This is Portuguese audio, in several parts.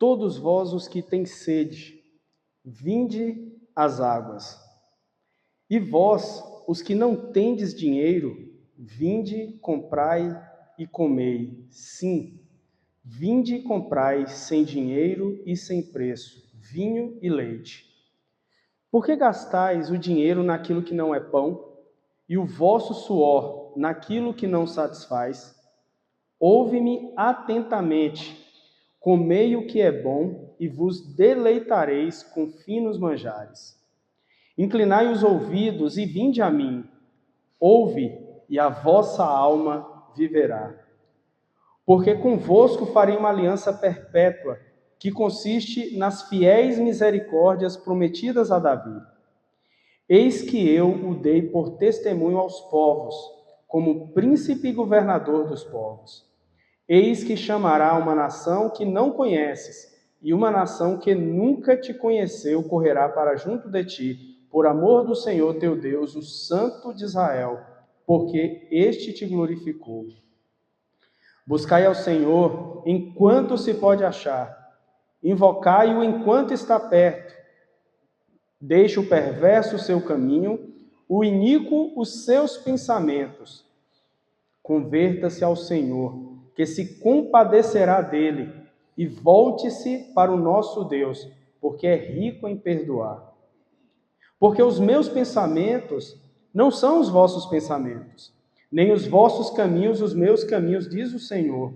todos vós os que têm sede, vinde às águas. E vós, os que não tendes dinheiro, vinde, comprai e comei. Sim, vinde e comprai sem dinheiro e sem preço, vinho e leite. Por que gastais o dinheiro naquilo que não é pão, e o vosso suor naquilo que não satisfaz? Ouve-me atentamente, comei o que é bom, e vos deleitareis com finos manjares. Inclinai os ouvidos e vinde a mim. Ouve, e a vossa alma viverá. Porque convosco farei uma aliança perpétua, que consiste nas fiéis misericórdias prometidas a Davi. Eis que eu o dei por testemunho aos povos, como príncipe e governador dos povos. Eis que chamará uma nação que não conheces, e uma nação que nunca te conheceu correrá para junto de ti, por amor do Senhor teu Deus, o Santo de Israel, porque este te glorificou. Buscai ao Senhor enquanto se pode achar, invocai-o enquanto está perto. Deixe o perverso o seu caminho, o iníquo os seus pensamentos. Converta-se ao Senhor, que se compadecerá dele, e volte-se para o nosso Deus, porque é rico em perdoar. Porque os meus pensamentos não são os vossos pensamentos, nem os vossos caminhos os meus caminhos, diz o Senhor.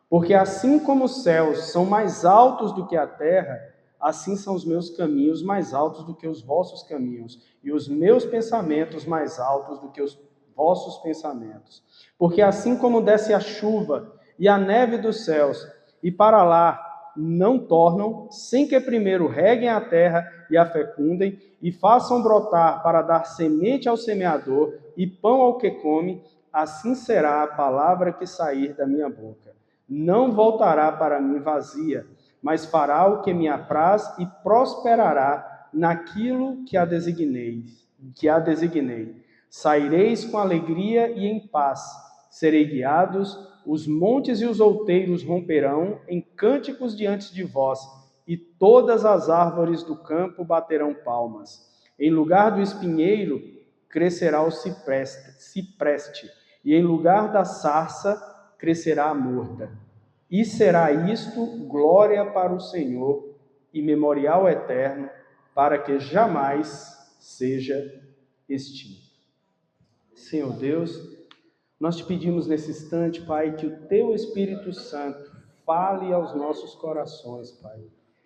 Porque assim como os céus são mais altos do que a terra, assim são os meus caminhos mais altos do que os vossos caminhos, e os meus pensamentos mais altos do que os vossos pensamentos. Porque assim como desce a chuva e a neve dos céus, e para lá não tornam, sem que primeiro reguem a terra e a fecundem, e façam brotar para dar semente ao semeador e pão ao que come, assim será a palavra que sair da minha boca. Não voltará para mim vazia, mas fará o que me apraz e prosperará naquilo que a designei. Saireis com alegria e em paz, serei guiados, os montes e os outeiros romperão em cânticos diante de vós, e todas as árvores do campo baterão palmas. Em lugar do espinheiro crescerá o cipreste, e em lugar da sarça crescerá a murta. E será isto glória para o Senhor e memorial eterno, para que jamais seja extinto. Senhor Deus, nós te pedimos nesse instante, Pai, que o Teu Espírito Santo fale aos nossos corações, Pai.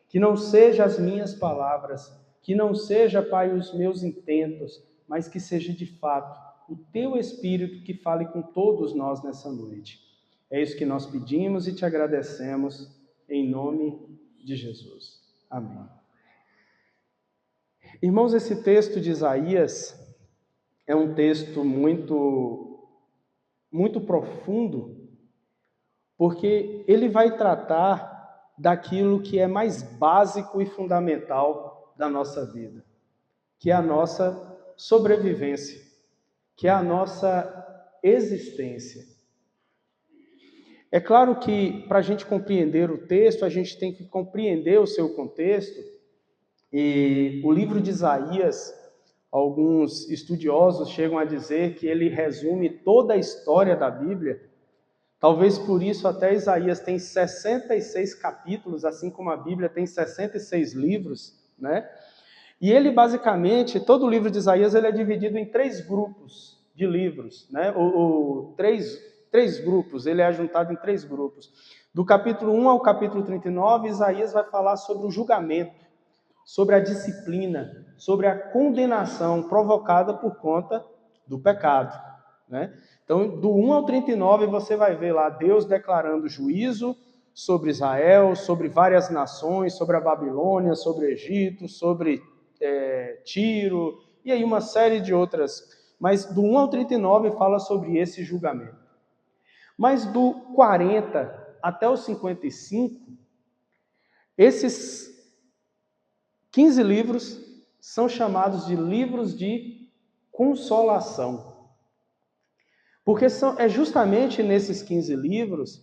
Que não sejam as minhas palavras, que não seja, Pai, os meus intentos, mas que seja de fato o Teu Espírito que fale com todos nós nessa noite. É isso que nós pedimos e te agradecemos, em nome de Jesus. Amém. Irmãos, esse texto de Isaías é um texto muito profundo, porque ele vai tratar daquilo que é mais básico e fundamental da nossa vida, que é a nossa sobrevivência, que é a nossa existência. É claro que, para a gente compreender o texto, a gente tem que compreender o seu contexto, e o livro de Isaías, alguns estudiosos chegam a dizer que ele resume toda a história da Bíblia. Talvez por isso até Isaías tem 66 capítulos, assim como a Bíblia tem 66 livros, né? E ele basicamente, todo o livro de Isaías, ele é dividido em 3 grupos de livros, né? Três grupos, ele é ajuntado em 3 grupos. Do capítulo 1 ao capítulo 39, Isaías vai falar sobre o julgamento, sobre a disciplina, sobre a condenação provocada por conta do pecado, né? Então, do 1 ao 39, você vai ver lá Deus declarando juízo sobre Israel, sobre várias nações, sobre a Babilônia, sobre o Egito, sobre Tiro, e aí uma série de outras. Mas do 1 ao 39 fala sobre esse julgamento. Mas do 40 até o 55, esses 15 livros são chamados de livros de consolação. Porque é justamente nesses 15 livros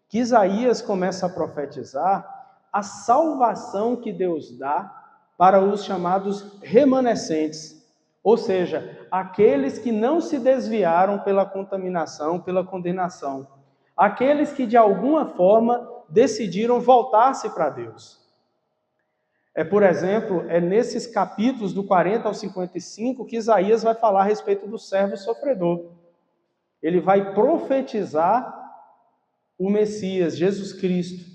que Isaías começa a profetizar a salvação que Deus dá para os chamados remanescentes, ou seja, aqueles que não se desviaram pela contaminação, pela condenação, aqueles que de alguma forma decidiram voltar-se para Deus. Por exemplo, nesses capítulos do 40 ao 55 que Isaías vai falar a respeito do servo sofredor. Ele vai profetizar o Messias, Jesus Cristo.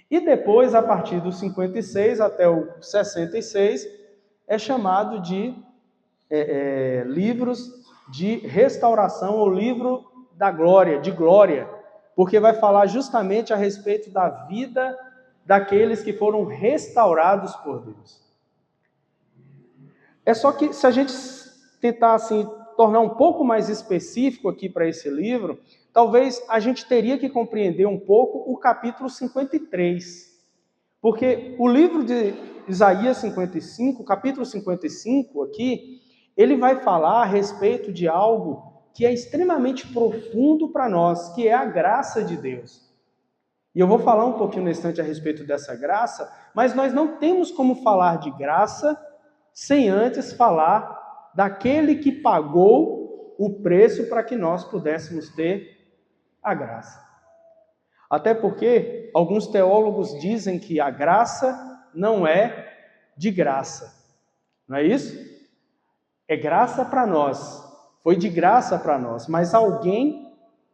E depois, a partir do 56 até o 66, é chamado de livros de restauração, ou livro da glória, de glória, porque vai falar justamente a respeito da vida daqueles que foram restaurados por Deus. É só que se a gente tentar assim, tornar um pouco mais específico aqui para esse livro, talvez a gente teria que compreender um pouco o capítulo 53. Porque o livro de Isaías 55, capítulo 55 aqui, ele vai falar a respeito de algo que é extremamente profundo para nós, que é a graça de Deus. E eu vou falar um pouquinho no instante a respeito dessa graça, mas nós não temos como falar de graça sem antes falar daquele que pagou o preço para que nós pudéssemos ter a graça. Até porque alguns teólogos dizem que a graça não é de graça. Não é isso? É graça para nós. Foi de graça para nós, mas alguém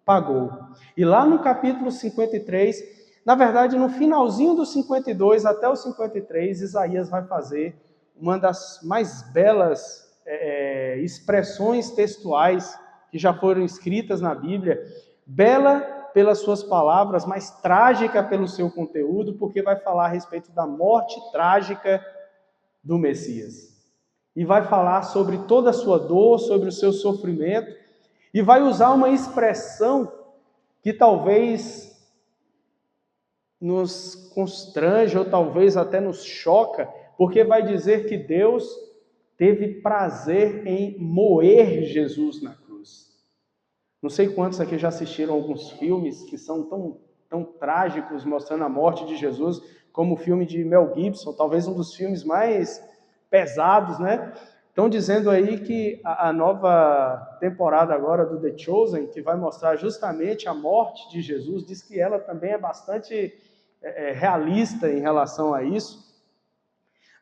pagou. E lá no capítulo 53, na verdade no finalzinho do 52 até o 53, Isaías vai fazer uma das mais belas expressões textuais que já foram escritas na Bíblia. Bela pelas suas palavras, mas trágica pelo seu conteúdo, porque vai falar a respeito da morte trágica do Messias. E vai falar sobre toda a sua dor, sobre o seu sofrimento, e vai usar uma expressão que talvez nos constrange, ou talvez até nos choca, porque vai dizer que Deus teve prazer em moer Jesus na cruz. Não sei quantos aqui já assistiram alguns filmes que são tão trágicos, mostrando a morte de Jesus, como o filme de Mel Gibson, talvez um dos filmes mais pesados, né? Estão dizendo aí que a nova temporada agora do The Chosen, que vai mostrar justamente a morte de Jesus, diz que ela também é bastante realista em relação a isso.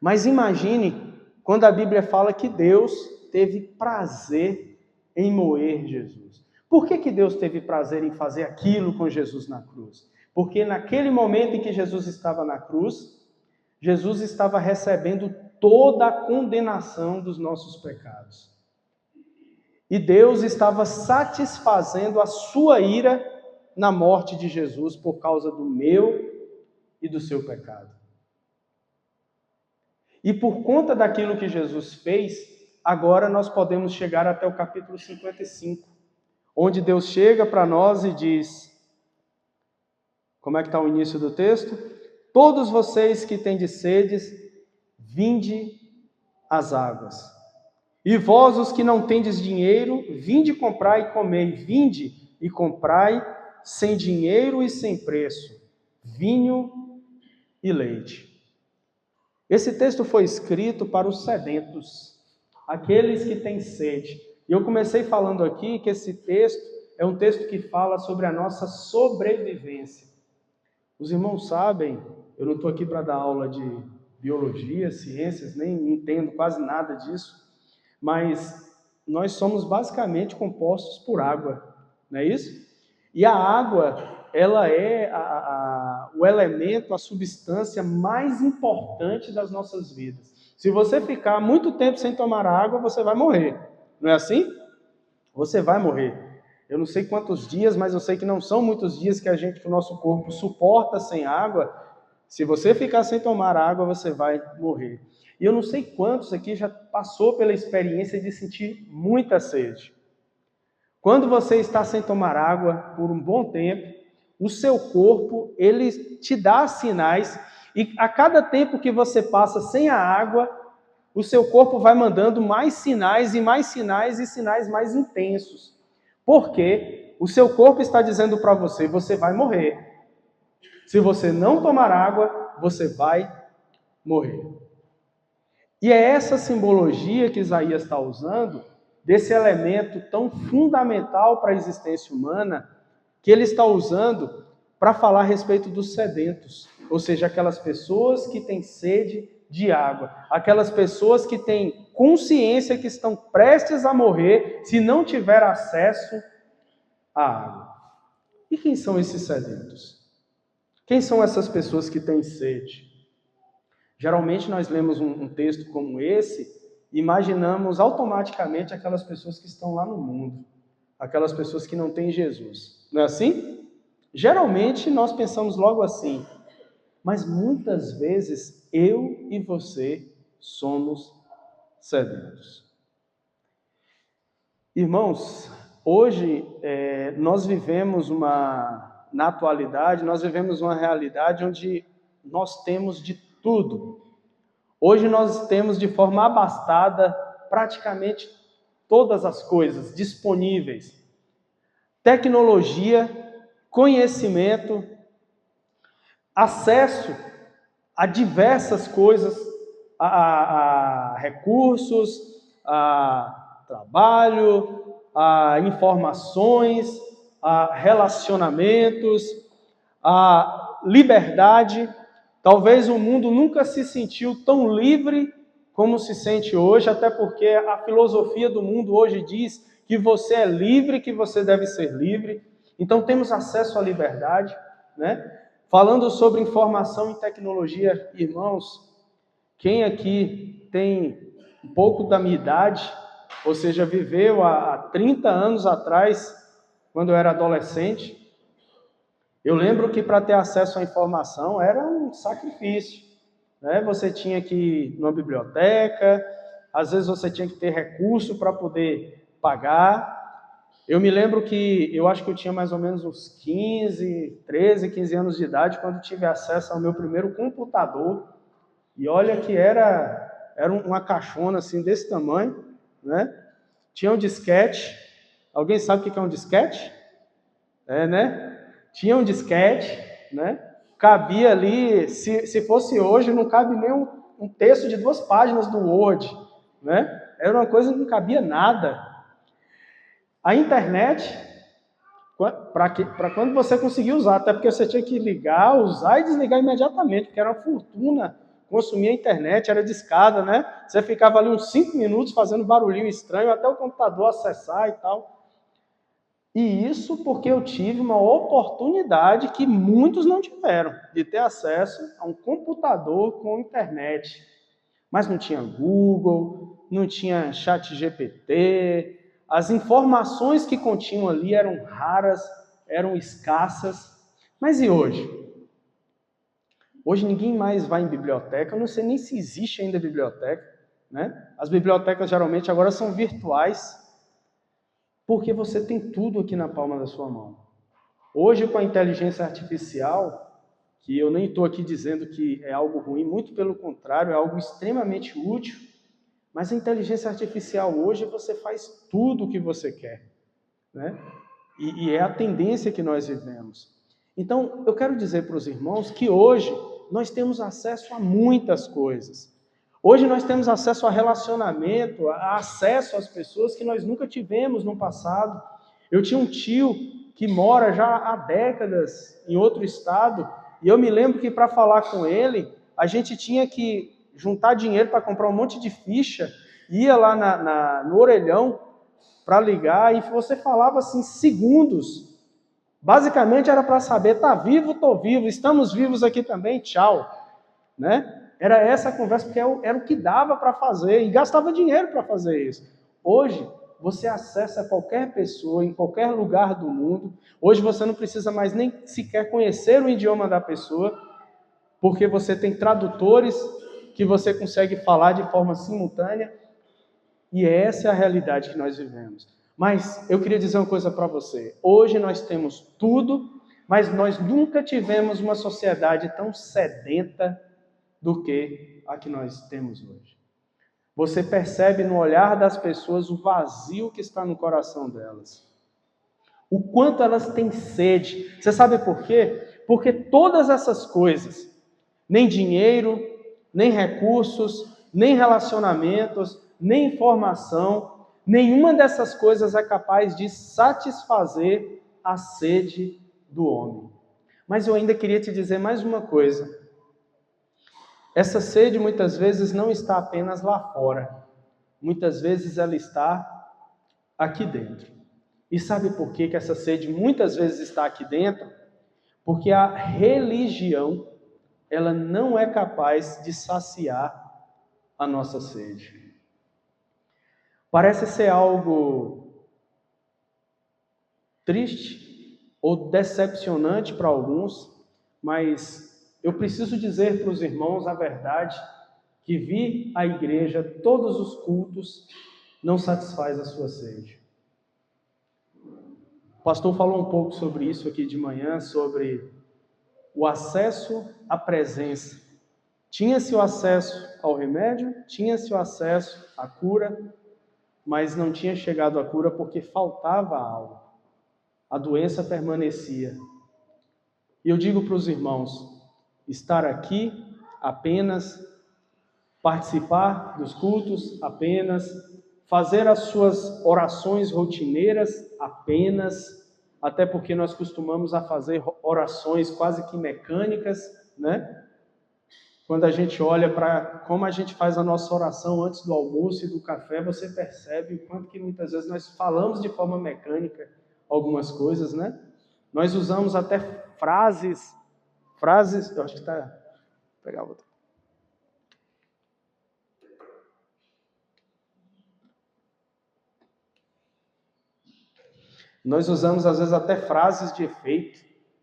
Mas imagine quando a Bíblia fala que Deus teve prazer em moer Jesus. Por que Deus teve prazer em fazer aquilo com Jesus na cruz? Porque naquele momento em que Jesus estava na cruz, Jesus estava recebendo toda a condenação dos nossos pecados. E Deus estava satisfazendo a sua ira na morte de Jesus por causa do meu e do seu pecado. E por conta daquilo que Jesus fez, agora nós podemos chegar até o capítulo 55, onde Deus chega para nós e diz, como é que está o início do texto? Todos vocês que tendes sedes, vinde às águas. E vós, os que não tendes dinheiro, vinde comprai e comei. Vinde e comprai sem dinheiro e sem preço, vinho e leite. Esse texto foi escrito para os sedentos, aqueles que têm sede. E eu comecei falando aqui que esse texto é um texto que fala sobre a nossa sobrevivência. Os irmãos sabem, eu não estou aqui para dar aula de biologia, ciências, nem entendo quase nada disso, mas nós somos basicamente compostos por água, não é isso? E a água, ela é o elemento, a substância mais importante das nossas vidas. Se você ficar muito tempo sem tomar água, você vai morrer. Não é assim? Você vai morrer. Eu não sei quantos dias, mas eu sei que não são muitos dias que o nosso corpo suporta sem água. Se você ficar sem tomar água, você vai morrer. E eu não sei quantos aqui já passou pela experiência de sentir muita sede. Quando você está sem tomar água por um bom tempo, o seu corpo, ele te dá sinais, e a cada tempo que você passa sem a água, o seu corpo vai mandando mais sinais e sinais mais intensos. Porque o seu corpo está dizendo para você, você vai morrer. Se você não tomar água, você vai morrer. E é essa simbologia que Isaías está usando, desse elemento tão fundamental para a existência humana, que ele está usando para falar a respeito dos sedentos, ou seja, aquelas pessoas que têm sede de água, aquelas pessoas que têm consciência que estão prestes a morrer se não tiver acesso à água. E quem são esses sedentos? Quem são essas pessoas que têm sede? Geralmente nós lemos um texto como esse e imaginamos automaticamente aquelas pessoas que estão lá no mundo, aquelas pessoas que não têm Jesus. Não é assim? Geralmente nós pensamos logo assim, mas muitas vezes eu e você somos sedentos. Irmãos, hoje nós vivemos na atualidade, nós vivemos uma realidade onde nós temos de tudo. Hoje nós temos de forma abastada praticamente todas as coisas disponíveis. Tecnologia, conhecimento, acesso a diversas coisas, a recursos, a trabalho, a informações, a relacionamentos, a liberdade. Talvez o mundo nunca se sentiu tão livre como se sente hoje, até porque a filosofia do mundo hoje diz que você é livre, que você deve ser livre. Então temos acesso à liberdade, né? Falando sobre informação e tecnologia, irmãos, quem aqui tem um pouco da minha idade, ou seja, viveu há 30 anos atrás, quando eu era adolescente, eu lembro que para ter acesso à informação era um sacrifício, né? Você tinha que ir numa biblioteca, às vezes você tinha que ter recurso para poder pagar. Eu me lembro que eu acho que eu tinha mais ou menos uns 13, 15 anos de idade quando tive acesso ao meu primeiro computador. E olha que era uma caixona assim desse tamanho, né? Tinha um disquete. Alguém sabe o que é um disquete? Né? Tinha um disquete, né? Cabia ali, se fosse hoje, não cabe nem um texto de 2 páginas do Word, né? Era uma coisa que não cabia nada. A internet, para quando você conseguia usar, até porque você tinha que ligar, usar e desligar imediatamente, porque era uma fortuna consumir a internet, era discada, né? Você ficava ali uns 5 minutos fazendo barulhinho estranho até o computador acessar e tal. E isso porque eu tive uma oportunidade que muitos não tiveram, de ter acesso a um computador com internet. Mas não tinha Google, não tinha ChatGPT, as informações que continham ali eram raras, eram escassas. Mas e hoje? Hoje ninguém mais vai em biblioteca, eu não sei nem se existe ainda biblioteca, né? As bibliotecas geralmente agora são virtuais, porque você tem tudo aqui na palma da sua mão. Hoje, com a inteligência artificial, que eu nem estou aqui dizendo que é algo ruim, muito pelo contrário, é algo extremamente útil, mas a inteligência artificial hoje você faz tudo o que você quer, né? E é a tendência que nós vivemos. Então, eu quero dizer para os irmãos que hoje nós temos acesso a muitas coisas. Hoje nós temos acesso a relacionamento, a acesso às pessoas que nós nunca tivemos no passado. Eu tinha um tio que mora já há décadas em outro estado, e eu me lembro que para falar com ele, a gente tinha que juntar dinheiro para comprar um monte de ficha, ia lá no orelhão para ligar, e você falava assim, segundos. Basicamente era para saber, tá vivo, estou vivo, estamos vivos aqui também, tchau, né? Era essa a conversa, porque era o que dava para fazer, e gastava dinheiro para fazer isso. Hoje, você acessa qualquer pessoa, em qualquer lugar do mundo. Hoje você não precisa mais nem sequer conhecer o idioma da pessoa, porque você tem tradutores que você consegue falar de forma simultânea, e essa é a realidade que nós vivemos. Mas eu queria dizer uma coisa para você. Hoje nós temos tudo, mas nós nunca tivemos uma sociedade tão sedenta do que a que nós temos hoje. Você percebe no olhar das pessoas o vazio que está no coração delas. O quanto elas têm sede. Você sabe por quê? Porque todas essas coisas, Nem dinheiro, nem recursos, nem relacionamentos, nem informação, nenhuma dessas coisas é capaz de satisfazer a sede do homem. Mas eu ainda queria te dizer mais uma coisa. Essa sede muitas vezes não está apenas lá fora. Muitas vezes ela está aqui dentro. E sabe por que essa sede muitas vezes está aqui dentro? Porque a religião, ela não é capaz de saciar a nossa sede. Parece ser algo triste ou decepcionante para alguns, mas eu preciso dizer para os irmãos a verdade, que vir à igreja todos os cultos não satisfaz a sua sede. O pastor falou um pouco sobre isso aqui de manhã, sobre o acesso à presença. Tinha-se o acesso ao remédio, tinha-se o acesso à cura, mas não tinha chegado à cura porque faltava algo. A doença permanecia. E eu digo para os irmãos, estar aqui apenas, participar dos cultos apenas, fazer as suas orações rotineiras apenas, até porque nós costumamos a fazer orações quase que mecânicas, né? Quando a gente olha para como a gente faz a nossa oração antes do almoço e do café, você percebe o quanto que muitas vezes nós falamos de forma mecânica algumas coisas, né? Nós usamos até frases, eu acho que está... Vou pegar outra. Nós usamos às vezes até frases de efeito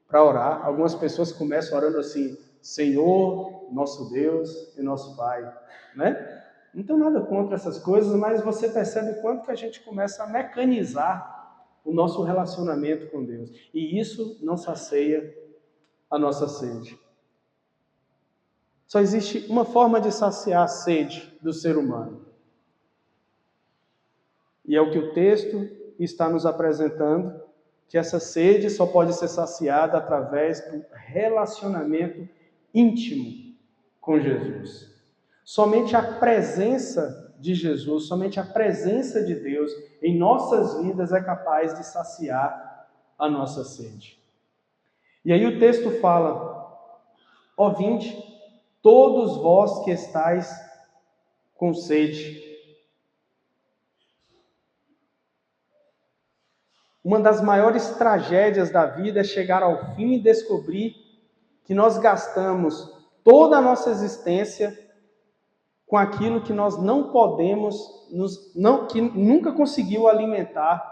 para orar. Algumas pessoas começam orando assim, Senhor, nosso Deus e nosso Pai, né? Não tem nada contra essas coisas, mas você percebe quanto que a gente começa a mecanizar o nosso relacionamento com Deus. E isso não sacia a nossa sede. Só existe uma forma de saciar a sede do ser humano. E é o que o texto está nos apresentando, que essa sede só pode ser saciada através do relacionamento íntimo com Jesus. Somente a presença de Jesus, somente a presença de Deus em nossas vidas é capaz de saciar a nossa sede. E aí o texto fala, ó vinde, todos vós que estáis com sede. Uma das maiores tragédias da vida é chegar ao fim e descobrir que nós gastamos toda a nossa existência com aquilo que nós não podemos, que nunca conseguiu alimentar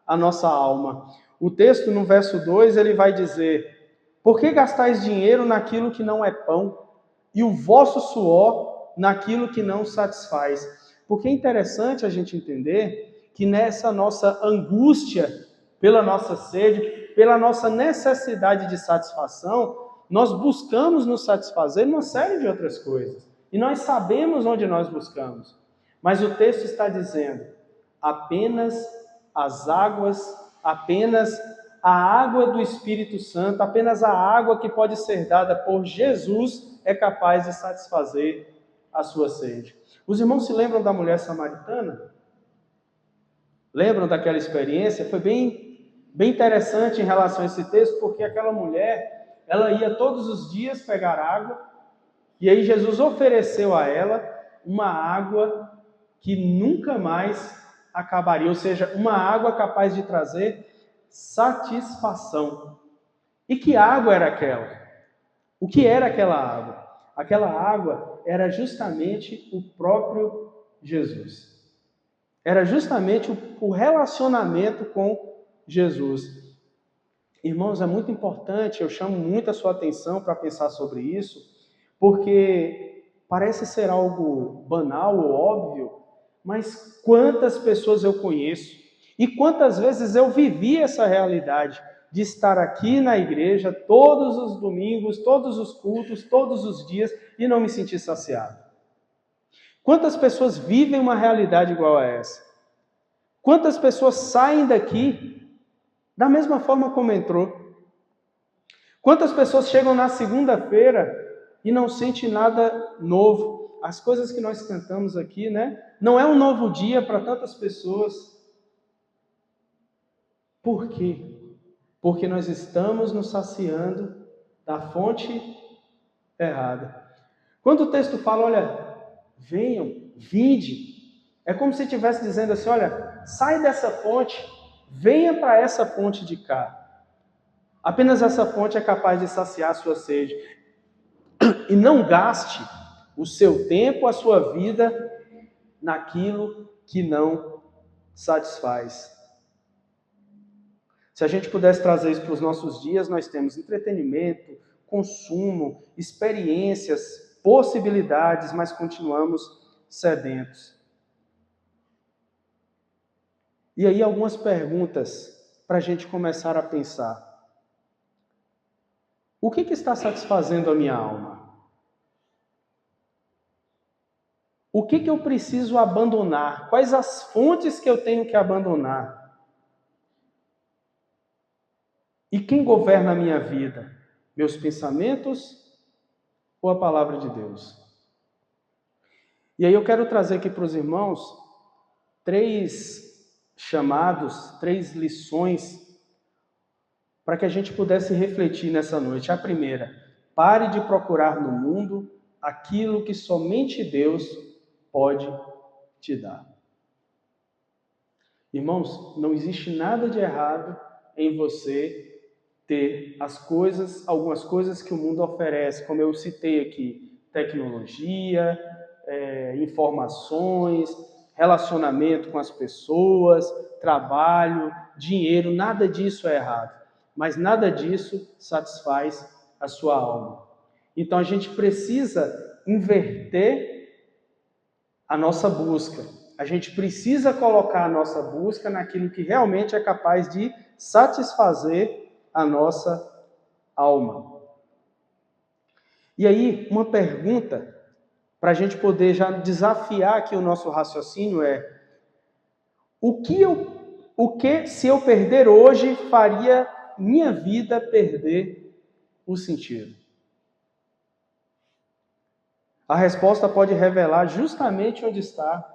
a nossa alma. O texto, no verso 2, ele vai dizer, por que gastais dinheiro naquilo que não é pão, e o vosso suor naquilo que não satisfaz? Porque é interessante a gente entender que nessa nossa angústia, pela nossa sede, pela nossa necessidade de satisfação, nós buscamos nos satisfazer numa série de outras coisas. E nós sabemos onde nós buscamos. Mas o texto está dizendo, apenas as águas, apenas a água do Espírito Santo, apenas a água que pode ser dada por Jesus é capaz de satisfazer a sua sede. Os irmãos se lembram da mulher samaritana? Lembram daquela experiência? Foi bem interessante em relação a esse texto, porque aquela mulher, ela ia todos os dias pegar água, e aí Jesus ofereceu a ela uma água que nunca mais acabaria, ou seja, uma água capaz de trazer satisfação. E que água era aquela? O que era aquela água? Aquela água era justamente o próprio Jesus. Era justamente o relacionamento com Jesus. Irmãos, é muito importante, eu chamo muito a sua atenção para pensar sobre isso, porque parece ser algo banal ou óbvio, mas quantas pessoas eu conheço e quantas vezes eu vivi essa realidade de estar aqui na igreja todos os domingos, todos os cultos, todos os dias e não me sentir saciado. Quantas pessoas vivem uma realidade igual a essa? Quantas pessoas saem daqui da mesma forma como entrou? Quantas pessoas chegam na segunda-feira e não sente nada novo. As coisas que nós cantamos aqui, né? Não é um novo dia para tantas pessoas. Por quê? Porque nós estamos nos saciando da fonte errada. Quando o texto fala, olha, venham, vinde, é como se estivesse dizendo assim, olha, sai dessa fonte, venha para essa fonte de cá. Apenas essa fonte é capaz de saciar a sua sede. E não gaste o seu tempo, a sua vida, naquilo que não satisfaz. Se a gente pudesse trazer isso para os nossos dias, nós temos entretenimento, consumo, experiências, possibilidades, mas continuamos sedentos. E aí algumas perguntas para a gente começar a pensar. O que está satisfazendo a minha alma? O que eu preciso abandonar? Quais as fontes que eu tenho que abandonar? E quem governa a minha vida? Meus pensamentos ou a palavra de Deus? E aí eu quero trazer aqui para os irmãos 3 chamados, 3 lições para que a gente pudesse refletir nessa noite. A primeira, pare de procurar no mundo aquilo que somente Deus pode te dar. Irmãos, não existe nada de errado em você ter algumas coisas que o mundo oferece, como eu citei aqui, tecnologia, informações, relacionamento com as pessoas, trabalho, dinheiro, nada disso é errado. Mas nada disso satisfaz a sua alma. Então a gente precisa inverter a nossa busca. A gente precisa colocar a nossa busca naquilo que realmente é capaz de satisfazer a nossa alma. E aí, uma pergunta para a gente poder já desafiar aqui o nosso raciocínio é: o que se eu perder hoje faria minha vida perder o sentido? A resposta pode revelar justamente onde está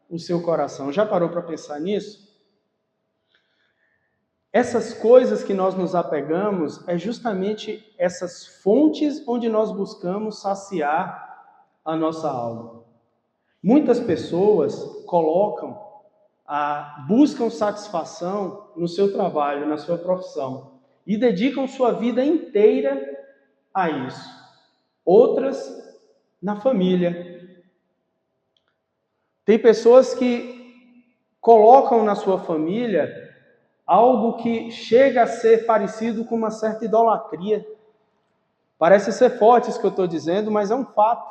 o seu coração. Já parou para pensar nisso? Essas coisas que nós nos apegamos é justamente essas fontes onde nós buscamos saciar a nossa alma. Muitas pessoas buscam satisfação no seu trabalho, na sua profissão, e dedicam sua vida inteira a isso. Outras, na família. Tem pessoas que colocam na sua família algo que chega a ser parecido com uma certa idolatria. Parece ser forte isso que eu estou dizendo, mas é um fato.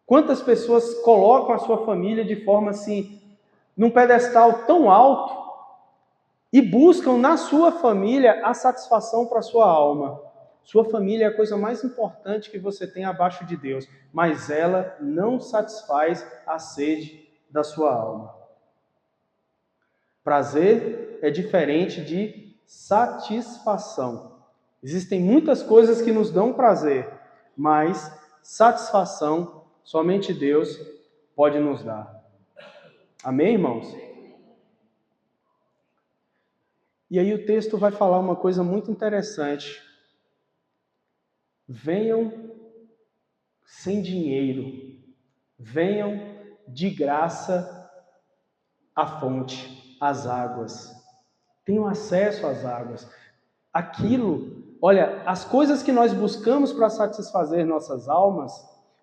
Quantas pessoas colocam a sua família de forma assim, num pedestal tão alto, e buscam na sua família a satisfação para a sua alma. Sua família é a coisa mais importante que você tem abaixo de Deus, mas ela não satisfaz a sede da sua alma. Prazer é diferente de satisfação. Existem muitas coisas que nos dão prazer, mas satisfação somente Deus pode nos dar. Amém, irmãos? E aí o texto vai falar uma coisa muito interessante. Venham sem dinheiro, venham de graça à fonte, às águas. Tenham acesso às águas. Olha, as coisas que nós buscamos para satisfazer nossas almas,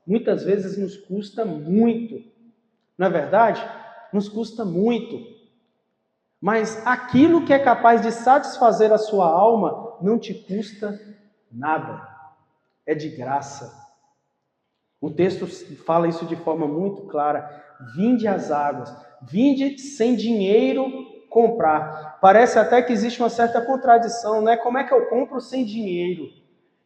muitas vezes nos custa muito. Não é verdade? Nos custa muito. Mas aquilo que é capaz de satisfazer a sua alma não te custa nada. É de graça. O texto fala isso de forma muito clara. Vinde às águas. Vinde sem dinheiro comprar. Parece até que existe uma certa contradição, né? Como é que eu compro sem dinheiro?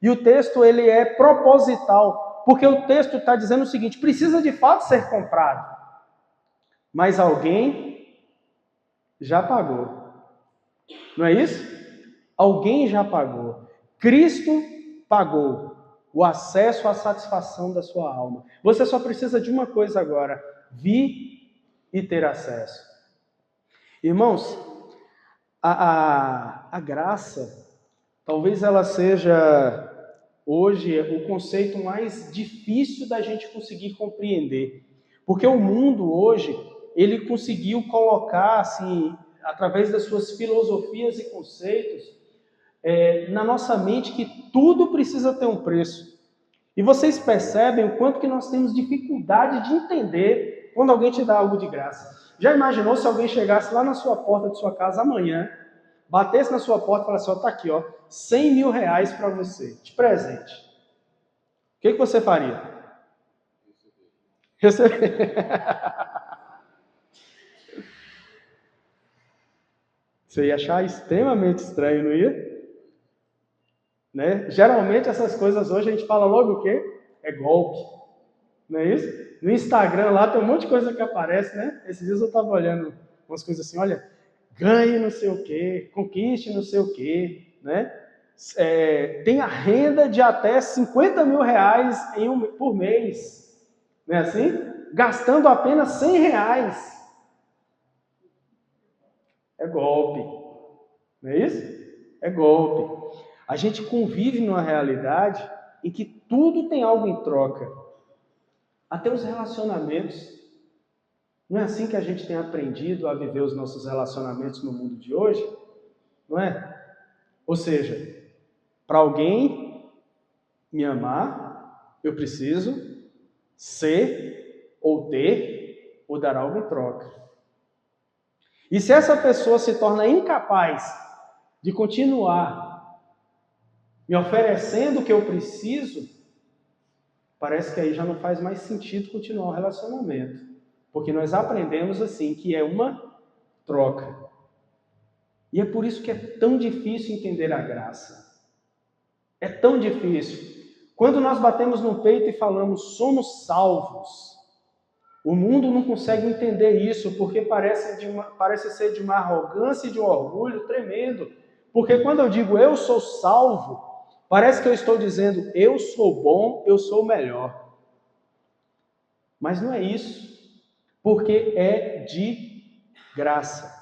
E o texto ele é proposital, porque o texto está dizendo o seguinte: precisa de fato ser comprado. Mas alguém já pagou. Não é isso? Alguém já pagou. Cristo pagou. o acesso à satisfação da sua alma. Você só precisa de uma coisa agora: vir e ter acesso. Irmãos, a graça, talvez ela seja hoje o conceito mais difícil da gente conseguir compreender. Porque o mundo hoje, ele conseguiu colocar, assim, através das suas filosofias e conceitos, na nossa mente que tudo precisa ter um preço. E vocês percebem o quanto que nós temos dificuldade de entender quando alguém te dá algo de graça. Já imaginou se alguém chegasse lá na sua porta de sua casa amanhã, batesse na sua porta e falasse, tá aqui, 100 mil reais para você, de presente. O que você faria? Receber. Você ia achar extremamente estranho, não ia? Né? Geralmente essas coisas hoje a gente fala logo o quê? É golpe. Não é isso? No Instagram lá tem um monte de coisa que aparece, né? Esses dias eu estava olhando umas coisas assim, olha, ganhe não sei o quê, conquiste não sei o quê, né? Tem a renda de até 50 mil reais por mês. Não é assim? Gastando apenas 100 reais. É golpe. Não é isso? É golpe. A gente convive numa realidade em que tudo tem algo em troca. Até os relacionamentos. Não é assim que a gente tem aprendido a viver os nossos relacionamentos no mundo de hoje? Não é? Ou seja, para alguém me amar, eu preciso ser ou ter ou dar algo em troca. E se essa pessoa se torna incapaz de continuar me oferecendo o que eu preciso, parece que aí já não faz mais sentido continuar o relacionamento. Porque nós aprendemos assim, que é uma troca. E é por isso que é tão difícil entender a graça. É tão difícil. Quando nós batemos no peito e falamos, somos salvos, o mundo não consegue entender isso, porque parece ser de uma arrogância e de um orgulho tremendo. Porque quando eu digo eu sou salvo, parece que eu estou dizendo, eu sou bom, eu sou o melhor. Mas não é isso, porque é de graça.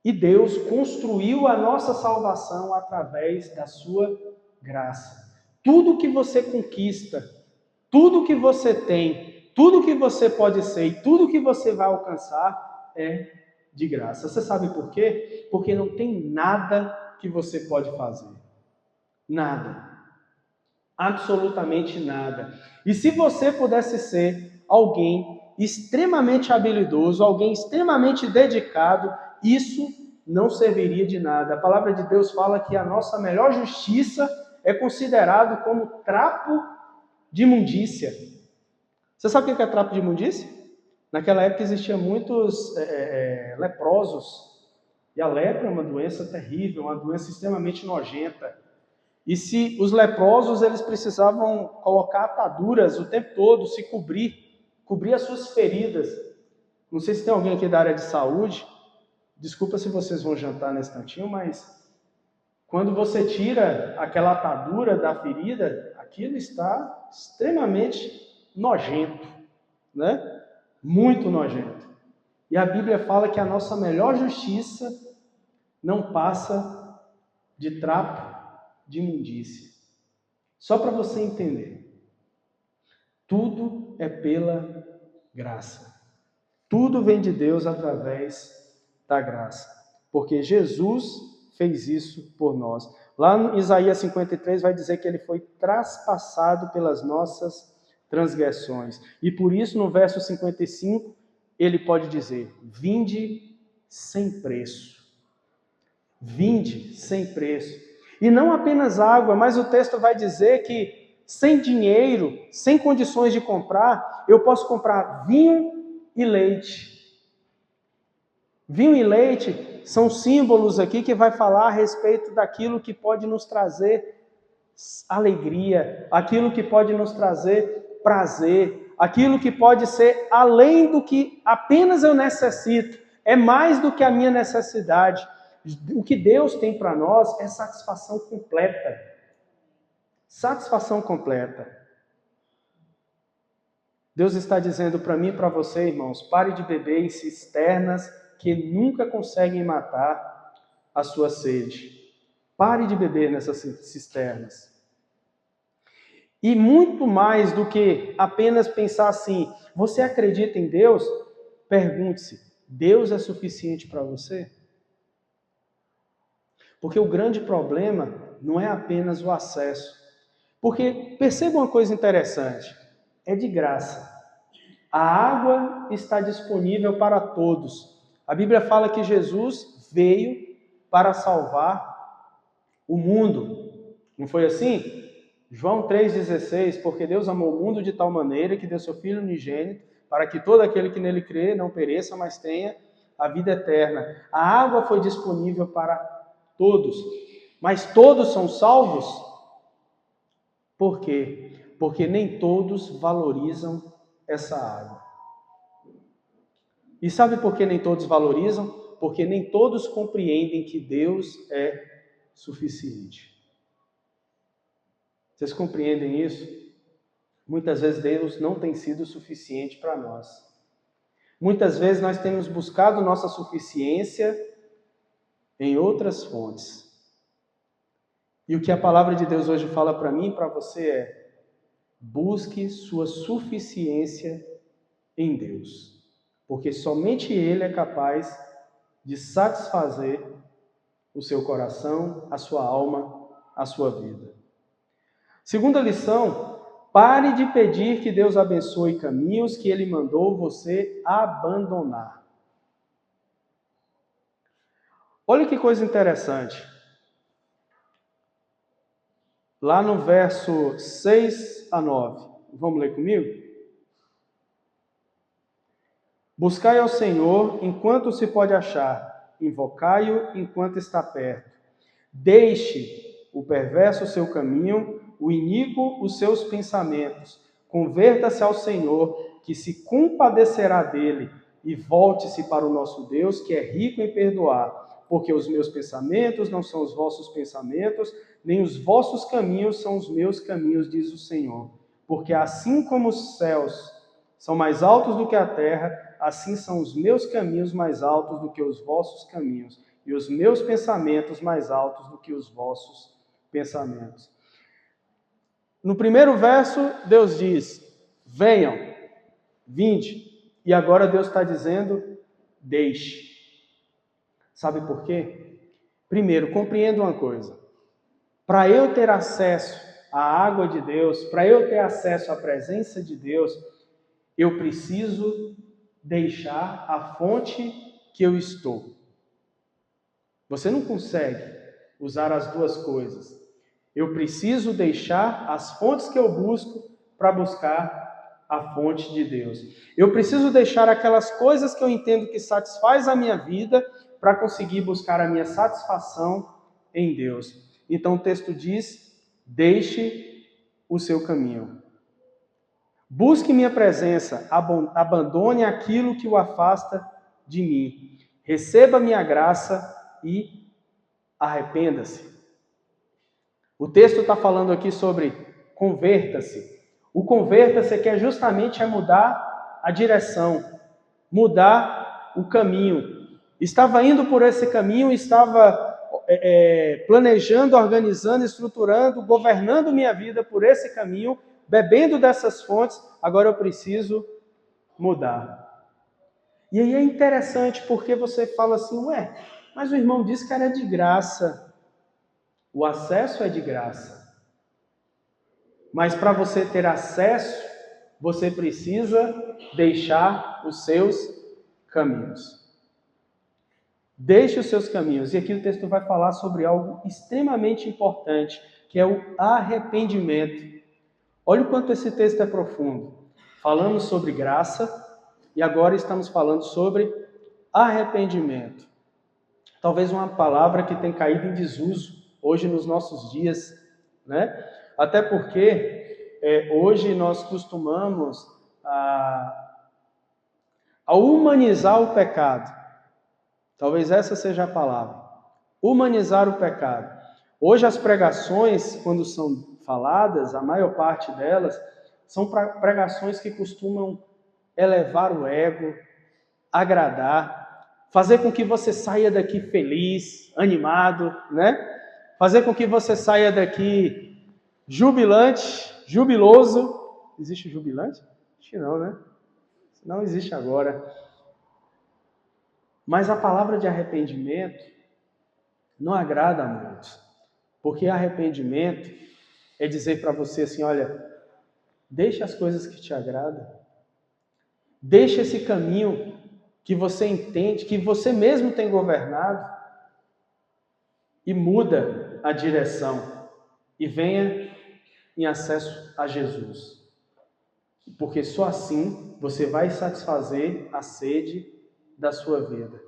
E Deus construiu a nossa salvação através da sua graça. Tudo que você conquista, tudo que você tem, tudo que você pode ser e tudo que você vai alcançar é de graça. Você sabe por quê? Porque não tem nada que você pode fazer. Nada. Absolutamente nada. E se você pudesse ser alguém extremamente habilidoso, alguém extremamente dedicado, isso não serviria de nada. A palavra de Deus fala que a nossa melhor justiça é considerado como trapo de imundícia. Você sabe o que é trapo de imundícia? Naquela época existiam muitos leprosos. E a lepra é uma doença terrível, uma doença extremamente nojenta. E se os leprosos, eles precisavam colocar ataduras o tempo todo, se cobrir as suas feridas. Não sei se tem alguém aqui da área de saúde, desculpa se vocês vão jantar nesse cantinho, mas quando você tira aquela atadura da ferida, aquilo está extremamente nojento, né? Muito nojento. E a Bíblia fala que a nossa melhor justiça não passa de trapo de imundícia. Só para você entender. Tudo é pela graça. Tudo vem de Deus através da graça. Porque Jesus fez isso por nós. Lá em Isaías 53 vai dizer que ele foi traspassado pelas nossas transgressões. E por isso no verso 55 ele pode dizer, vinde sem preço. Vinde sem preço. E não apenas água, mas o texto vai dizer que sem dinheiro, sem condições de comprar, eu posso comprar vinho e leite. Vinho e leite são símbolos aqui que vai falar a respeito daquilo que pode nos trazer alegria, aquilo que pode nos trazer prazer, aquilo que pode ser além do que apenas eu necessito, é mais do que a minha necessidade. O que Deus tem para nós é satisfação completa. Satisfação completa. Deus está dizendo para mim e para você, irmãos, pare de beber em cisternas que nunca conseguem matar a sua sede. Pare de beber nessas cisternas. E muito mais do que apenas pensar assim, você acredita em Deus? Pergunte-se, Deus é suficiente para você? Porque o grande problema não é apenas o acesso. Porque perceba uma coisa interessante, é de graça. A água está disponível para todos. A Bíblia fala que Jesus veio para salvar o mundo. Não foi assim? João 3,16, porque Deus amou o mundo de tal maneira que deu seu Filho unigênito, para que todo aquele que nele crê não pereça, mas tenha a vida eterna. A água foi disponível para todos, mas todos são salvos? Por quê? Porque nem todos valorizam essa água. E sabe por que nem todos valorizam? Porque nem todos compreendem que Deus é suficiente. Vocês compreendem isso? Muitas vezes Deus não tem sido suficiente para nós. Muitas vezes nós temos buscado nossa suficiência em outras fontes. E o que a palavra de Deus hoje fala para mim e para você é: busque sua suficiência em Deus. Porque somente Ele é capaz de satisfazer o seu coração, a sua alma, a sua vida. Segunda lição, pare de pedir que Deus abençoe caminhos que Ele mandou você abandonar. Olha que coisa interessante. Lá no verso 6 a 9. Vamos ler comigo? Buscai ao Senhor enquanto se pode achar, invocai-o enquanto está perto. Deixe o perverso o seu caminho, o iníquo os seus pensamentos. Converta-se ao Senhor, que se compadecerá dele, e volte-se para o nosso Deus, que é rico em perdoar. Porque os meus pensamentos não são os vossos pensamentos, nem os vossos caminhos são os meus caminhos, diz o Senhor. Porque assim como os céus são mais altos do que a terra, assim são os meus caminhos mais altos do que os vossos caminhos, e os meus pensamentos mais altos do que os vossos pensamentos. No primeiro verso, Deus diz, venham, vinde. E agora Deus está dizendo, deixe. Sabe por quê? Primeiro, compreenda uma coisa. Para eu ter acesso à água de Deus, para eu ter acesso à presença de Deus, eu preciso deixar a fonte que eu estou. Você não consegue usar as duas coisas. Eu preciso deixar as fontes que eu busco para buscar a fonte de Deus. Eu preciso deixar aquelas coisas que eu entendo que satisfaz a minha vida para conseguir buscar a minha satisfação em Deus. Então o texto diz, deixe o seu caminho. Busque minha presença, abandone aquilo que o afasta de mim. Receba minha graça e arrependa-se. O texto está falando aqui sobre converta-se. O converta-se quer justamente mudar a direção, mudar o caminho. Estava indo por esse caminho, estava planejando, organizando, estruturando, governando minha vida por esse caminho, bebendo dessas fontes, agora eu preciso mudar. E aí é interessante porque você fala assim, mas o irmão disse que era de graça. O acesso é de graça. Mas para você ter acesso, você precisa deixar os seus caminhos. Deixe os seus caminhos. E aqui o texto vai falar sobre algo extremamente importante, que é o arrependimento. Olha o quanto esse texto é profundo. Falamos sobre graça e agora estamos falando sobre arrependimento. Talvez uma palavra que tem caído em desuso hoje nos nossos dias, né? Até porque hoje nós costumamos a humanizar o pecado. Talvez essa seja a palavra. Humanizar o pecado. Hoje as pregações, quando são faladas, a maior parte delas, são pregações que costumam elevar o ego, agradar, fazer com que você saia daqui feliz, animado, né? Fazer com que você saia daqui jubilante, jubiloso. Existe jubilante? Acho que não, né? Não existe agora. Mas a palavra de arrependimento não agrada a muitos. Porque arrependimento é dizer para você assim, olha, deixa as coisas que te agradam. Deixa esse caminho que você entende, que você mesmo tem governado, e muda a direção e venha em acesso a Jesus. Porque só assim você vai satisfazer a sede da sua vida.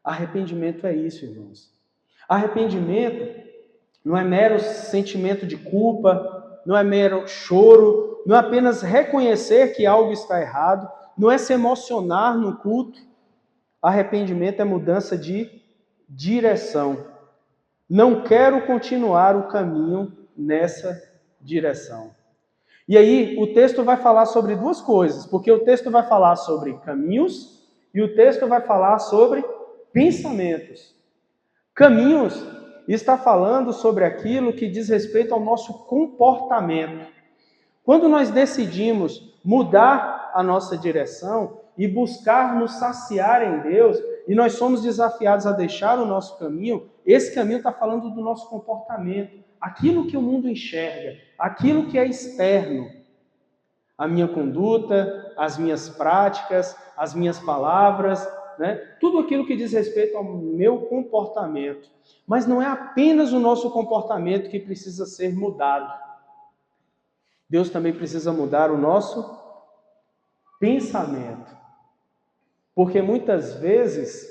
Arrependimento é isso, irmãos. Arrependimento não é mero sentimento de culpa, não é mero choro, não é apenas reconhecer que algo está errado, não é se emocionar no culto. Arrependimento é mudança de direção. Não quero continuar o caminho nessa direção. E aí, o texto vai falar sobre duas coisas, porque o texto vai falar sobre caminhos e o texto vai falar sobre pensamentos. Caminhos está falando sobre aquilo que diz respeito ao nosso comportamento. Quando nós decidimos mudar a nossa direção e buscar nos saciar em Deus, e nós somos desafiados a deixar o nosso caminho, esse caminho está falando do nosso comportamento, aquilo que o mundo enxerga, aquilo que é externo, a minha conduta, as minhas práticas, as minhas palavras, né? Tudo aquilo que diz respeito ao meu comportamento. Mas não é apenas o nosso comportamento que precisa ser mudado. Deus também precisa mudar o nosso pensamento. Porque muitas vezes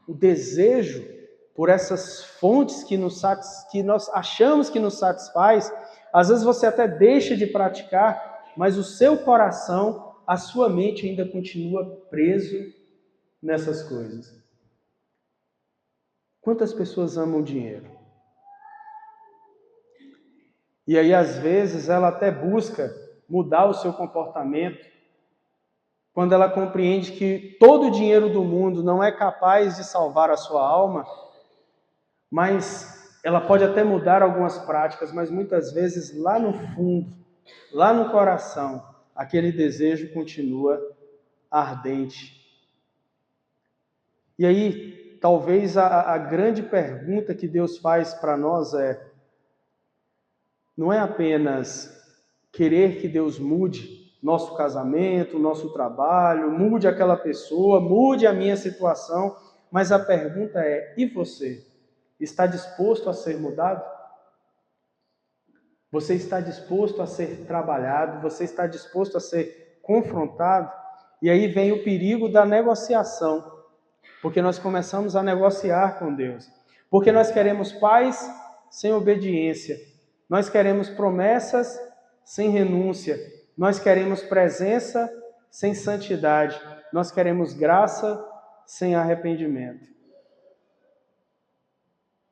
o desejo por essas fontes que nós achamos que nos satisfaz, às vezes você até deixa de praticar, mas o seu coração, a sua mente ainda continua preso nessas coisas. Quantas pessoas amam dinheiro? E aí, às vezes, ela até busca mudar o seu comportamento, quando ela compreende que todo o dinheiro do mundo não é capaz de salvar a sua alma, mas ela pode até mudar algumas práticas, mas muitas vezes lá no fundo, lá no coração, aquele desejo continua ardente. E aí, talvez a grande pergunta que Deus faz para nós não é apenas querer que Deus mude nosso casamento, nosso trabalho, mude aquela pessoa, mude a minha situação, mas a pergunta é, e você? Está disposto a ser mudado? Você está disposto a ser trabalhado? Você está disposto a ser confrontado? E aí vem o perigo da negociação, porque nós começamos a negociar com Deus. Porque nós queremos paz sem obediência. Nós queremos promessas sem renúncia. Nós queremos presença sem santidade. Nós queremos graça sem arrependimento.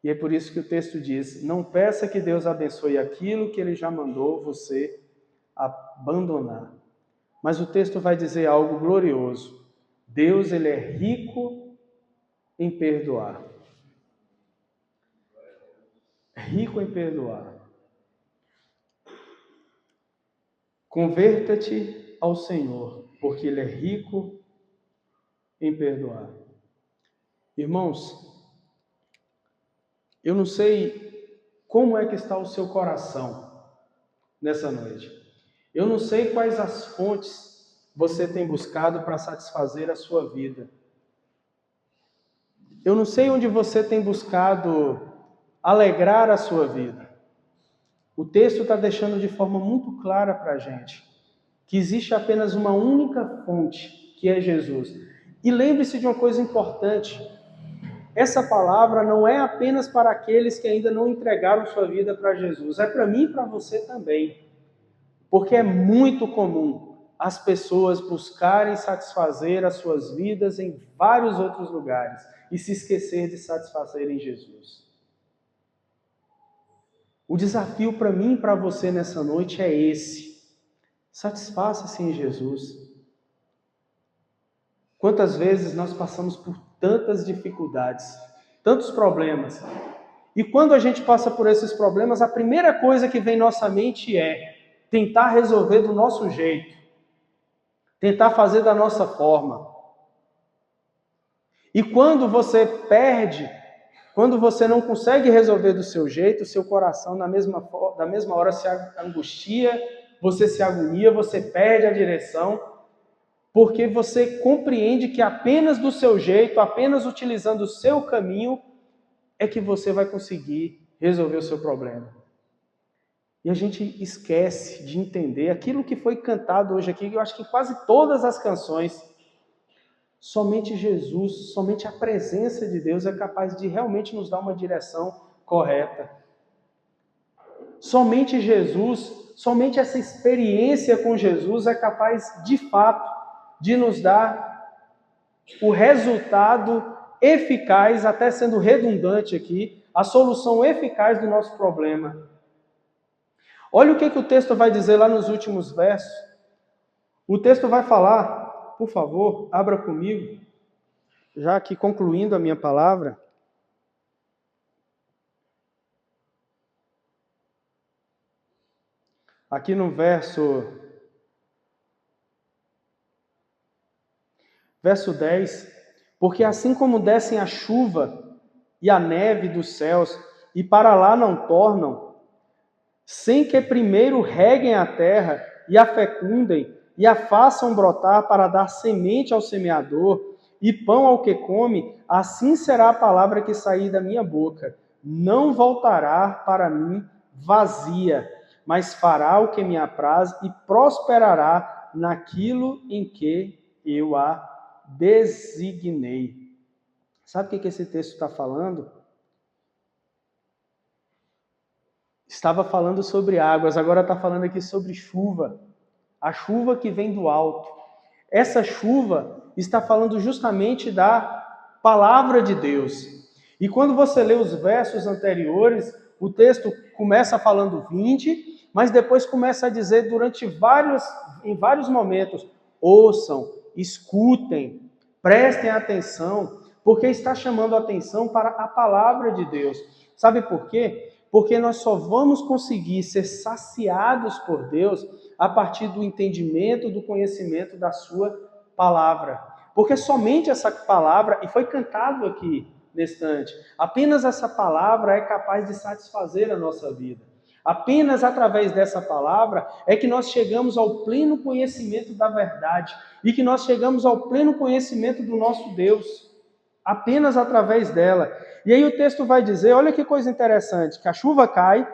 E é por isso que o texto diz, não peça que Deus abençoe aquilo que Ele já mandou você abandonar. Mas o texto vai dizer algo glorioso. Deus, Ele é rico em perdoar. Rico em perdoar. Converta-te ao Senhor, porque Ele é rico em perdoar. Irmãos, eu não sei como é que está o seu coração nessa noite. Eu não sei quais as fontes você tem buscado para satisfazer a sua vida. Eu não sei onde você tem buscado alegrar a sua vida. O texto está deixando de forma muito clara para a gente que existe apenas uma única fonte, que é Jesus. E lembre-se de uma coisa importante. Essa palavra não é apenas para aqueles que ainda não entregaram sua vida para Jesus. É para mim e para você também. Porque é muito comum as pessoas buscarem satisfazer as suas vidas em vários outros lugares e se esquecer de satisfazer em Jesus. O desafio para mim e para você nessa noite é esse. Satisfaça-se em Jesus. Quantas vezes nós passamos por tantas dificuldades, tantos problemas. E quando a gente passa por esses problemas, a primeira coisa que vem em nossa mente é tentar resolver do nosso jeito, tentar fazer da nossa forma. E quando você perde, quando você não consegue resolver do seu jeito, o seu coração da mesma hora se angustia, você se agonia, você perde a direção, porque você compreende que apenas do seu jeito, apenas utilizando o seu caminho, é que você vai conseguir resolver o seu problema. E a gente esquece de entender aquilo que foi cantado hoje aqui, que eu acho que quase todas as canções, somente Jesus, somente a presença de Deus é capaz de realmente nos dar uma direção correta. Somente Jesus, somente essa experiência com Jesus é capaz, de fato, de nos dar o resultado eficaz, até sendo redundante aqui, a solução eficaz do nosso problema. Olha o que o texto vai dizer lá nos últimos versos. O texto vai falar, por favor, abra comigo, já que concluindo a minha palavra. Aqui no verso 10, porque assim como descem a chuva e a neve dos céus, e para lá não tornam, sem que primeiro reguem a terra e a fecundem, e a façam brotar para dar semente ao semeador e pão ao que come, assim será a palavra que sair da minha boca. Não voltará para mim vazia, mas fará o que me apraz e prosperará naquilo em que eu a designei. Sabe o que esse texto está falando? Estava falando sobre águas, agora está falando aqui sobre chuva. A chuva que vem do alto. Essa chuva está falando justamente da palavra de Deus. E quando você lê os versos anteriores, o texto começa falando 20, mas depois começa a dizer em vários momentos, ouçam, escutem, prestem atenção, porque está chamando a atenção para a palavra de Deus. Sabe por quê? Porque nós só vamos conseguir ser saciados por Deus a partir do entendimento, do conhecimento da sua palavra. Porque somente essa palavra, e foi cantado aqui nesse instante, apenas essa palavra é capaz de satisfazer a nossa vida. Apenas através dessa palavra é que nós chegamos ao pleno conhecimento da verdade e que nós chegamos ao pleno conhecimento do nosso Deus. Apenas através dela. E aí o texto vai dizer, olha que coisa interessante, que a chuva cai,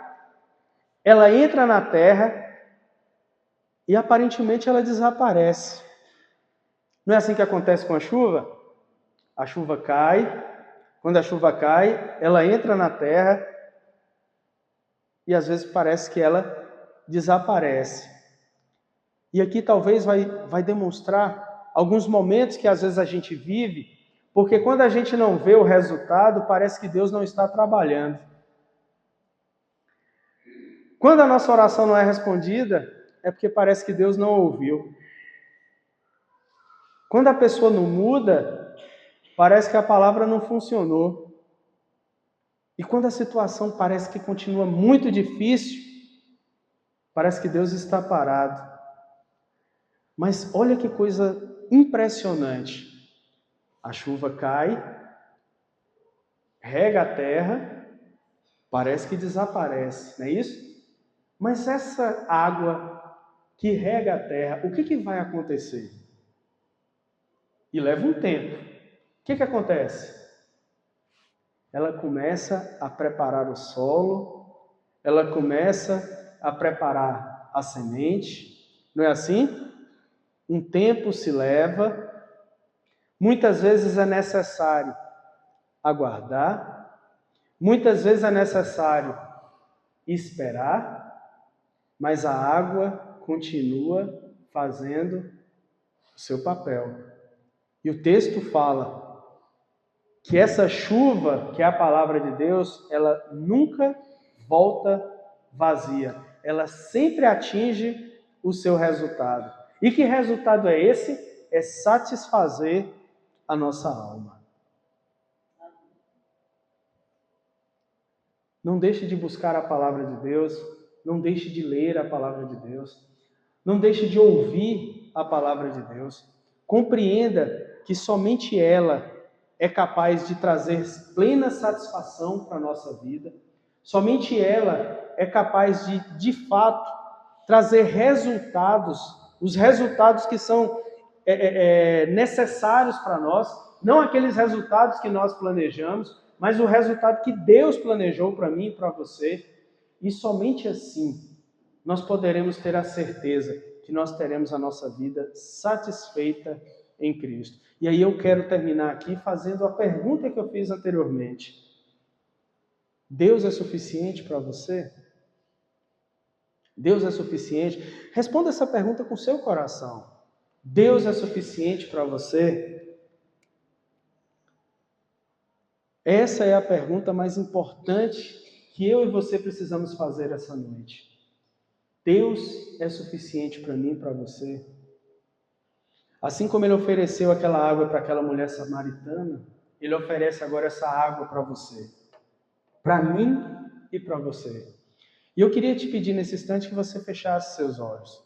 ela entra na terra e aparentemente ela desaparece. Não é assim que acontece com a chuva? A chuva cai, quando a chuva cai, ela entra na terra e às vezes parece que ela desaparece. E aqui talvez vai demonstrar alguns momentos que às vezes a gente vive, porque quando a gente não vê o resultado, parece que Deus não está trabalhando. Quando a nossa oração não é respondida, é porque parece que Deus não ouviu. Quando a pessoa não muda, parece que a palavra não funcionou. E quando a situação parece que continua muito difícil, parece que Deus está parado. Mas olha que coisa impressionante. A chuva cai, rega a terra, parece que desaparece, não é isso? Mas essa água que rega a terra, o que vai acontecer? E leva um tempo. O que acontece? Ela começa a preparar o solo, ela começa a preparar a semente, não é assim? Um tempo se leva, muitas vezes é necessário aguardar, muitas vezes é necessário esperar, mas a água continua fazendo o seu papel. E o texto fala que essa chuva, que é a palavra de Deus, ela nunca volta vazia. Ela sempre atinge o seu resultado. E que resultado é esse? É satisfazer a nossa alma. Não deixe de buscar a palavra de Deus, não deixe de ler a palavra de Deus, não deixe de ouvir a palavra de Deus. Compreenda que somente ela é capaz de trazer plena satisfação para a nossa vida. Somente ela é capaz de fato, trazer resultados, os resultados que são necessários para nós, não aqueles resultados que nós planejamos, mas o resultado que Deus planejou para mim e para você. E somente assim nós poderemos ter a certeza que nós teremos a nossa vida satisfeita em Cristo. E aí eu quero terminar aqui fazendo a pergunta que eu fiz anteriormente. Deus é suficiente para você? Deus é suficiente? Responda essa pergunta com o seu coração. Deus é suficiente para você? Essa é a pergunta mais importante que eu e você precisamos fazer essa noite. Deus é suficiente para mim e para você? Assim como Ele ofereceu aquela água para aquela mulher samaritana, Ele oferece agora essa água para você. Para mim e para você. E eu queria te pedir nesse instante que você fechasse seus olhos.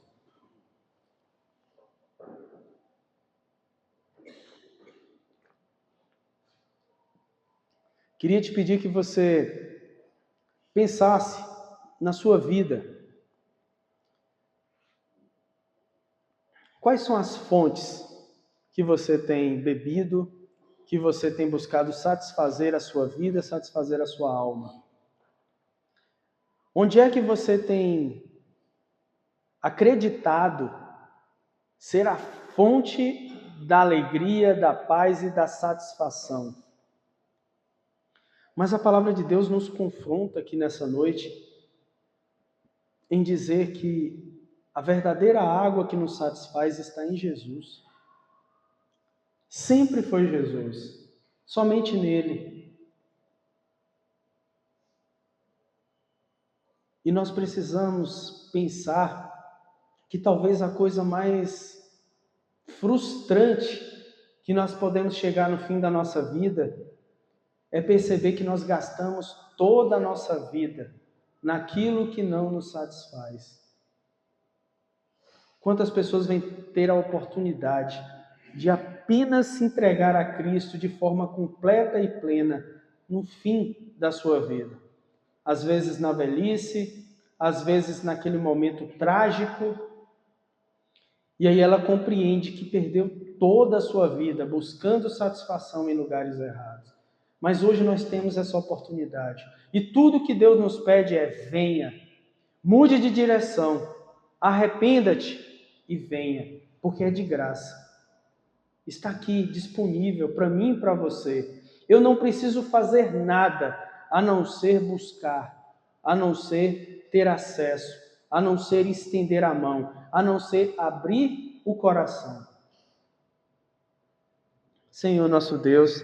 Queria te pedir que você pensasse na sua vida. Quais são as fontes que você tem bebido, que você tem buscado satisfazer a sua vida, satisfazer a sua alma? Onde é que você tem acreditado ser a fonte da alegria, da paz e da satisfação? Mas a palavra de Deus nos confronta aqui nessa noite em dizer que a verdadeira água que nos satisfaz está em Jesus. Sempre foi Jesus, somente nele. E nós precisamos pensar que talvez a coisa mais frustrante que nós podemos chegar no fim da nossa vida é perceber que nós gastamos toda a nossa vida naquilo que não nos satisfaz. Quantas pessoas vêm ter a oportunidade de apenas se entregar a Cristo de forma completa e plena no fim da sua vida? Às vezes na velhice, às vezes naquele momento trágico, e aí ela compreende que perdeu toda a sua vida buscando satisfação em lugares errados. Mas hoje nós temos essa oportunidade. E tudo que Deus nos pede é: venha, mude de direção, arrependa-te e venha, porque é de graça. Está aqui disponível para mim e para você. Eu não preciso fazer nada a não ser buscar, a não ser ter acesso, a não ser estender a mão, a não ser abrir o coração. Senhor nosso Deus,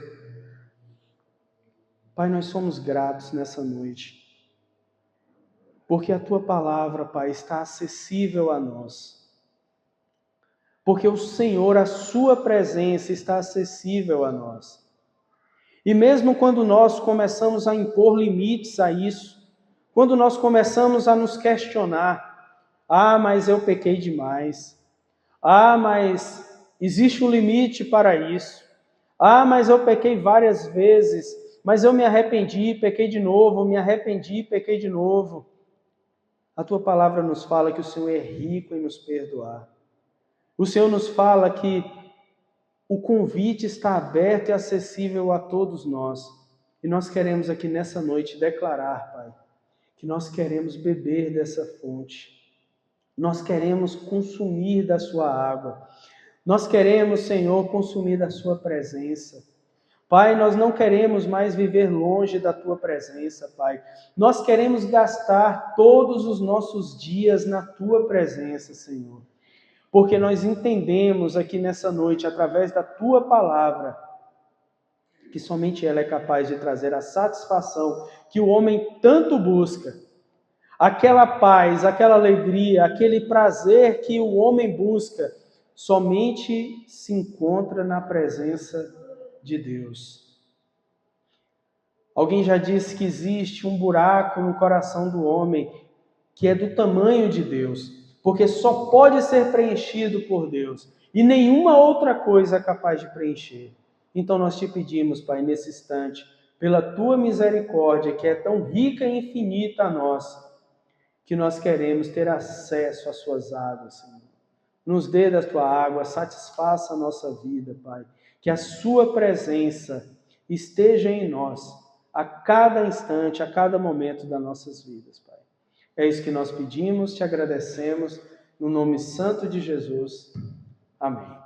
Pai, nós somos gratos nessa noite, porque a Tua palavra, Pai, está acessível a nós. Porque o Senhor, a Sua presença está acessível a nós. E mesmo quando nós começamos a impor limites a isso, quando nós começamos a nos questionar: mas eu pequei demais. Mas existe um limite para isso. Mas eu pequei várias vezes, mas eu me arrependi, pequei de novo, me arrependi, pequei de novo. A Tua palavra nos fala que o Senhor é rico em nos perdoar. O Senhor nos fala que o convite está aberto e acessível a todos nós. E nós queremos aqui nessa noite declarar, Pai, que nós queremos beber dessa fonte. Nós queremos consumir da Sua água. Nós queremos, Senhor, consumir da Sua presença. Pai, nós não queremos mais viver longe da Tua presença, Pai. Nós queremos gastar todos os nossos dias na Tua presença, Senhor. Porque nós entendemos aqui nessa noite, através da Tua palavra, que somente ela é capaz de trazer a satisfação que o homem tanto busca. aquela paz, aquela alegria, aquele prazer que o homem busca, somente se encontra na presença de Deus. Alguém já disse que existe um buraco no coração do homem que é do tamanho de Deus, porque só pode ser preenchido por Deus e nenhuma outra coisa é capaz de preencher. Então nós te pedimos, Pai, nesse instante, pela tua misericórdia, que é tão rica e infinita a nós, que nós queremos ter acesso às suas águas, Senhor. Nos dê da tua água, satisfaça a nossa vida, Pai. Que a sua presença esteja em nós, a cada instante, a cada momento das nossas vidas, Pai. É isso que nós pedimos, te agradecemos, no nome santo de Jesus. Amém.